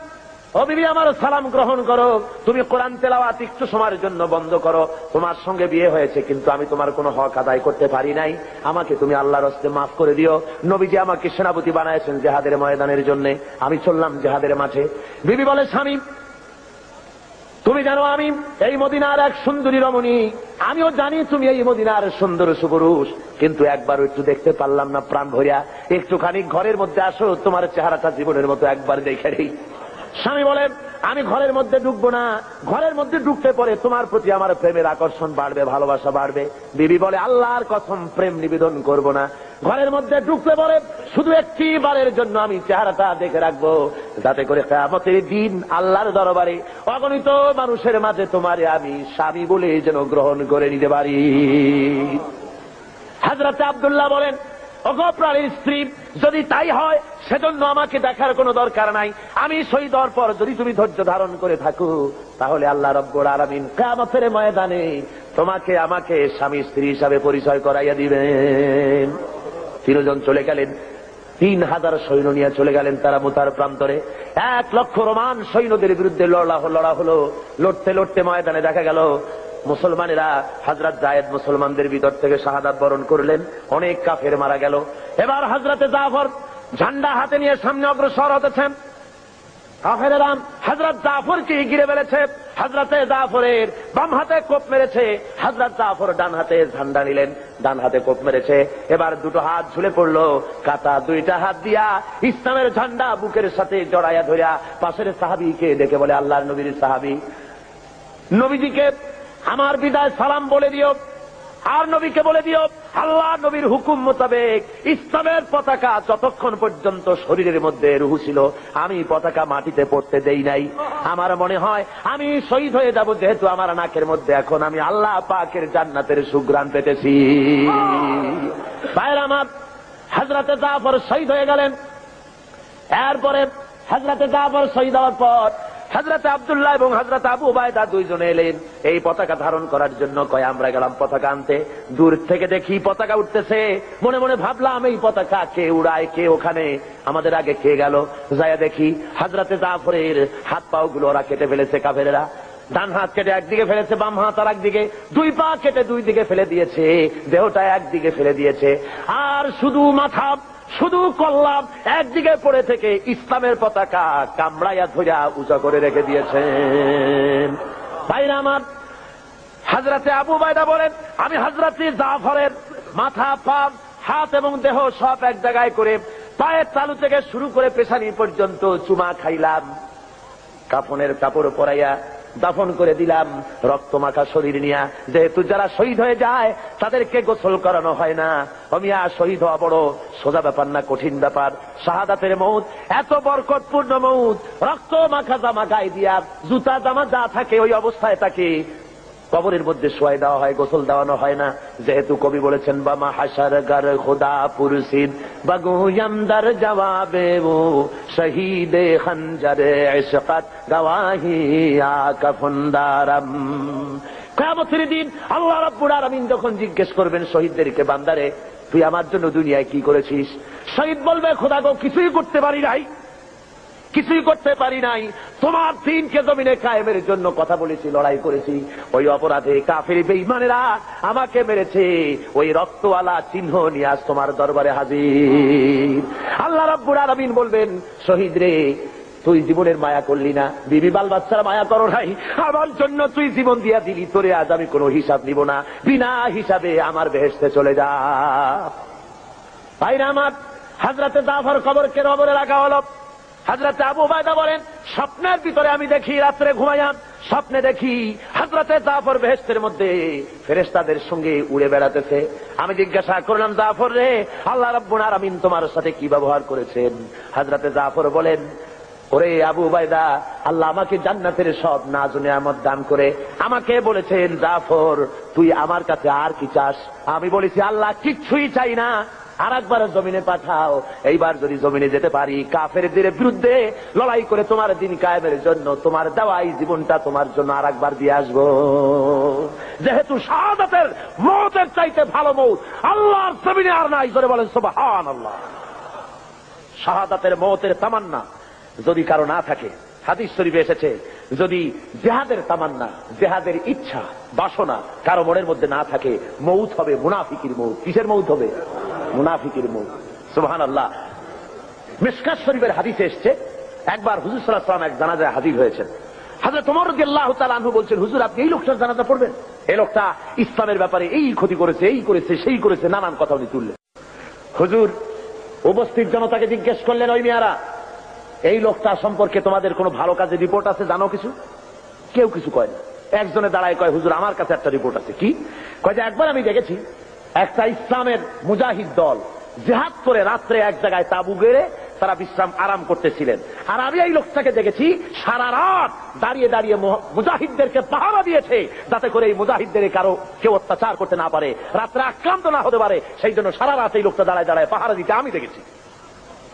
ও বিবি, আমার সালাম গ্রহণ করো, তুমি কোরআন তেলাওয়াত একটু সময়ের জন্য বন্ধ করো। তোমার সঙ্গে বিয়ে হয়েছে, কিন্তু আমি তোমার কোনো হক আদায় করতে পারি নাই, আমাকে তুমি আল্লাহর হস্তে মাফ করে দিও। নবীজি আমাকে সেনাপতি বানাইছেন জিহাদের ময়দানের জন্য, আমি চললাম জিহাদের মাঠে। বিবি বলে, স্বামী, তুমি জানো আমি এই মদিনার এক সুন্দরী রমণী, আমিও জানি তুমি এই মদিনার সুন্দর সুপুরুষ, কিন্তু একবার একটু দেখতে পারলাম না প্রাণ ভরিয়া। একটুখানি ঘরের মধ্যে আসো, তোমার চেহারাটা জীবনের মতো একবার দেখে নেই। স্বামী বলেন, আমি ঘরের মধ্যে ঢুকবো না, ঘরের মধ্যে ঢুকতে পরে তোমার প্রতি আমার প্রেমের আকর্ষণ বাড়বে, ভালোবাসা বাড়বে। বিবি বলে, আল্লাহর কসম, প্রেম নিবেদন করব না। ঘরের মধ্যে ঢুকতে পরে শুধু একটি বারের জন্য আমি চেহারাটা দেখে রাখবো, যাতে করে কিয়ামতের দিন আল্লাহর দরবারে অগণিত মানুষের মাঝে তোমারে আমি স্বামী বলে যেন গ্রহণ করে নিতে পারি। হযরতে আব্দুল্লাহ বলেন, ওগো প্রাণীর স্ত্রী, যদি তাই হয় সেজন্য আমাকে দেখার কোনো দরকার নাই। আমি শহীদ হওয়ার পর যদি তুমি ধৈর্য ধারণ করে থাকো, তাহলে আল্লাহ রাব্বুল আলামিন কিয়ামতের ময়দানে তোমাকে আমাকে স্বামী স্ত্রী হিসাবে পরিচয় করাইয়া দিবেন। তিনজন চলে গেলেন, 3000 সৈন্য নিয়ে চলে গেলেন তারা মুতার প্রান্তরে। 1 লক্ষ রোমান সৈন্যদের বিরুদ্ধে লড়া হলো। লড়তে লড়তে ময়দানে দেখা গেল মুসলমানেরা, হযরত যায়েদ মুসলমানদের ভিতর থেকে শাহাদাত বরণ করলেন, অনেক কাফের মারা গেল। এবার হযরতে জাফর ঝান্ডা হাতে নিয়ে সামনে অগ্রসর হতেছেন। কাফেরেরা হযরত জাফরকে ঘিরে ফেলেছে। হযরতে জাফরের বাম হাতে কোপ মেরেছে, হযরত জাফর ডান হাতে ঝান্ডা নিলেন। ডান হাতে কোপ মেরেছে, এবার দুটো হাত ঝুলে পড়লো, কাটা দুইটা হাত দিয়া ইসলামের ঝান্ডা বুকের সাথে জড়াইয়া ধরিয়া পাশের সাহাবীকে ডেকে বলে, আল্লাহর নবীর সাহাবী, নবীজিকে আমার বিদায় সালাম বলে দিও, আর নবীকে বলে দিও আল্লাহ নবীর হুকুম মোতাবেক ইসলামের পতাকা যতক্ষণ পর্যন্ত শরীরের মধ্যে রুহু ছিল আমি পতাকা মাটিতে পড়তে দেই নাই। আমার মনে হয় আমি শহীদ হয়ে যাব, যেহেতু আমার নাকের মধ্যে এখন আমি আল্লাহ পাকের জান্নাতের সুঘ্রাণ পেতেছি। ভাইরা আমার, হযরতে জাফর শহীদ হয়ে গেলেন। এরপরে হযরতে জাফর শহীদ হওয়ার পর হযরতে আব্দুল্লাহ এবং হযরতে আবু উবায়দা দুইজনে এলেন এই পতাকা ধারণ করার জন্য। কয় আমরা গেলাম পতাকা আনতে, দূর থেকে দেখি পতাকা উঠতেছে, মনে মনে ভাবলাম এই পতাকা কে উড়ায়, কে ওখানে, আমাদের আগে কে গেল। যাইয়া দেখি হযরতে জাফরের হাত পাও গুলো ওরা কেটে ফেলেছে কাফেরেরা। ডান হাত কেটে একদিকে ফেলেছে, বাম হাত আর একদিকে, দুই পা কেটে দুই দিকে ফেলে দিয়েছে, দেহটা একদিকে ফেলে দিয়েছে, আর শুধু মাথা শুধু কল্লাম একদিকে পড়ে থেকে ইসলামের পতাকা কামড়াইয়া ধরিয়া উঁচা করে রেখে দিয়েছেন। ভাইরা আমার, হযরতে আবু উবায়দা বলেন আমি হযরতে জাফরের মাথা, পা, হাত এবং দেহ সব এক জায়গায় করে পায়ের তালু থেকে শুরু করে পেছানি পর্যন্ত চুমা খাইলাম, কাফনের কাপড় পরাইয়া দাফন করে দিলাম রক্ত মাখা শরীর নিয়া। যেহেতু যারা শহীদ হয়ে যায় তাদেরকে গোসল করানো হয় না। অমিয়া শহীদ হওয়া বড় সোজা ব্যাপার না, কঠিন ব্যাপার। শাহাদাতের মউত এত বরকতপূর্ণ মউত, রক্ত মাখা জামা গায়ে দিয়া জুতা জামা যা থাকে ওই অবস্থায় তাকে কবরের মধ্যে শোয়াই দেওয়া হয়, গোসল দেওয়ানো হয় না। যেহেতু কবি বলেছেন বামা হাসার গার খোদা পুরসিদ বাগুয়ামদার জবাবে ও শহীদে খঞ্জরে ইশকাত গওয়াহি আকাফন্দারাম। কিয়ামতের দিন আল্লাহ রাব্বুল আলামিন যখন জিজ্ঞেস করবেন শহীদদেরকে, বান্দারে তুই আমার জন্য দুনিয়ায় কি করেছিস? শহীদ বলবে খোদা গো কিছুই করতে পারি নাই, কিছুই করতে পারি নাই, তোমার দ্বীনকে জমিনে কায়েমের জন্য কথা বলেছি, লড়াই করেছি, ওই অপরাধে কাফের বেঈমানেরা আমাকে মেরেছে, ওই রক্তওয়ালা চিহ্ন নিয়ে আজ তোমার দরবারে হাজির। আল্লাহ রাব্বুল আলামিন বলবেন শহীদ রে তুই জীবনের মায়া করলি না, বিবি বাল বাচ্চার মায়া করো নাই, আমার জন্য তুই জীবন দিয়া দিলি, তোরে আজ আমি কোনো হিসাব নিব না, বিনা হিসাবে আমার বেহেশতে চলে যা। ভাইরা আমার, হযরতে জাফর কবরকে কবরে রাখা হলো। হযরতে আবু উবায়দা বলেন স্বপ্নের ভিতরে আমি দেখি, রাত্রে ঘুমাইয়া স্বপ্নে দেখি হযরতে জাফর বেহেশতের মধ্যে ফেরেশতাদের সঙ্গে উড়ে বেড়াতেছে। আমি জিজ্ঞাসা করলাম জাফর রে আল্লাহ রাব্বুল আলামিন তোমার সাথে কি ব্যবহার করেছেন? হযরতে জাফর বলেন ওরে আবু উবায়দা, আল্লাহ আমাকে জান্নাতের সব নাজ ও নিয়ামত দান করে আমাকে বলেছেন জাফর তুই আমার কাছে আর কি চাস? আমি বলেছি আল্লাহ কিচ্ছুই চাই না, আর একবার জমিনে পাঠাও, এইবার যদি জমিনে যেতে পারি কাফেরদের বিরুদ্ধে লড়াই করে তোমার দিন কায়েমের জন্য তোমার দেওয়া এই জীবনটা তোমার জন্য আর একবার দিয়ে আসবো। যেহেতু শাহাদাতের মওতের চাইতে ভালো মওত আল্লাহর জমিনে আর নাই, জোরে বলেন সুবহানাল্লাহ। শাহাদাতের মওতের তামান্না যদি কারো না থাকে, হাদিস শরীফে এসেছে যদি জিহাদের তামান্না, জিহাদের ইচ্ছা, বাসনা কারো মনের মধ্যে না থাকে, মউত হবে মুনাফিকের মউত। কিসের মউত হবে? মুনাফিকের মউত। সুবহানাল্লাহ। মিশকাত শরীফের হাদিসে এসেছে একবার হুজুর সাল্লাল্লাহু আলাইহি ওয়াসাল্লাম এক জানাজায় হাজির হয়েছেন। হযরত ওমর রাদিয়াল্লাহু তাআলা আনহু বলছেন হুজুর আপনি এই লোকটার জানাজা পড়বেন? এই লোকটা ইসলামের ব্যাপারে এই ক্ষতি করেছে, এই করেছে, সেই করেছে, নানান কথা উনি তুললেন। হুজুর উপস্থিত জনতাকে জিজ্ঞেস করলেন ওই মিয়ারা এই লোকটা সম্পর্কে তোমাদের কোনো ভালো কাজের রিপোর্ট আছে, জানো কিছু? কেউ কিছু কয় না। একজনে দাঁড়ায় কয় হুজুর আমার কাছে একটা রিপোর্ট আছে। কি? কয় যে একবার আমি দেখেছি একটা ইসলামের মুজাহিদ দল জিহাদ করে রাত্রে এক জায়গায় তাবু গেড়ে তারা বিশ্রাম আরাম করতেছিলেন, আর আমি এই লোকটাকে দেখেছি সারা রাত দাঁড়িয়ে দাঁড়িয়ে মুজাহিদদেরকে পাহারা দিয়েছে যাতে করে এই মুজাহিদদের কারো কেউ অত্যাচার করতে না পারে, রাত্রে আক্রান্ত না হতে পারে, সেই জন্য সারা রাত এই লোকটা দাঁড়ায় দাঁড়ায় পাহারা দিতে আমি দেখেছি।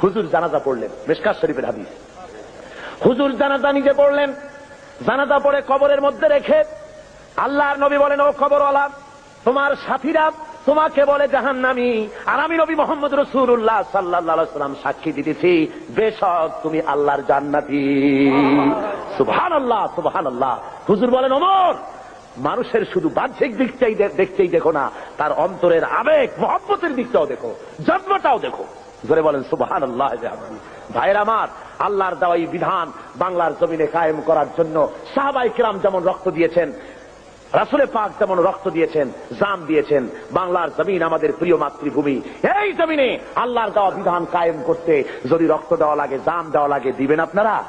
হুজুর জানাজা পড়লেন, মিশকাত শরীফের হাদিস। হুজুর জানাজা নিজে পড়লেন, জানাজা পড়ে কবরের মধ্যে রেখে আল্লাহর নবী বলেন ও কবরওয়ালা তোমার সাথীরা তোমাকে বলে জাহান্নামী, আর আমি নবী মুহাম্মদ রাসূলুল্লাহ সাল্লাল্লাহু আলাইহি ওয়াসাল্লাম সাক্ষী দিতেছি বেশক তুমি আল্লাহর জান্নাতি। সুবহানাল্লাহ সুবহানাল্লাহ। হুজুর বলেন ওমর মানুষের শুধু বাহ্যিক দিকটাই দেখতেই দেখো না, তার অন্তরের আবেগ মহব্বতের দিকটাও দেখো, জজ্বাটাও দেখো। জোরে বলেন সুবহানাল্লাহ। ভাইরা আমার, আল্লাহর দেওয়া এই বিধান বাংলার জমিনে কায়েম করার জন্য সাহাবায়ে কিরাম যেমন রক্ত দিয়েছেন, রাসূলে পাক যেমন রক্ত দিয়েছেন, জান দিয়েছেন, বাংলার জমিন আমাদের প্রিয় মাতৃভূমি, এই জমিনে আল্লাহর দেওয়া বিধান কায়েম করতে যদি রক্ত দেওয়া লাগে, জান দেওয়া লাগে, দিবেন আপনারা?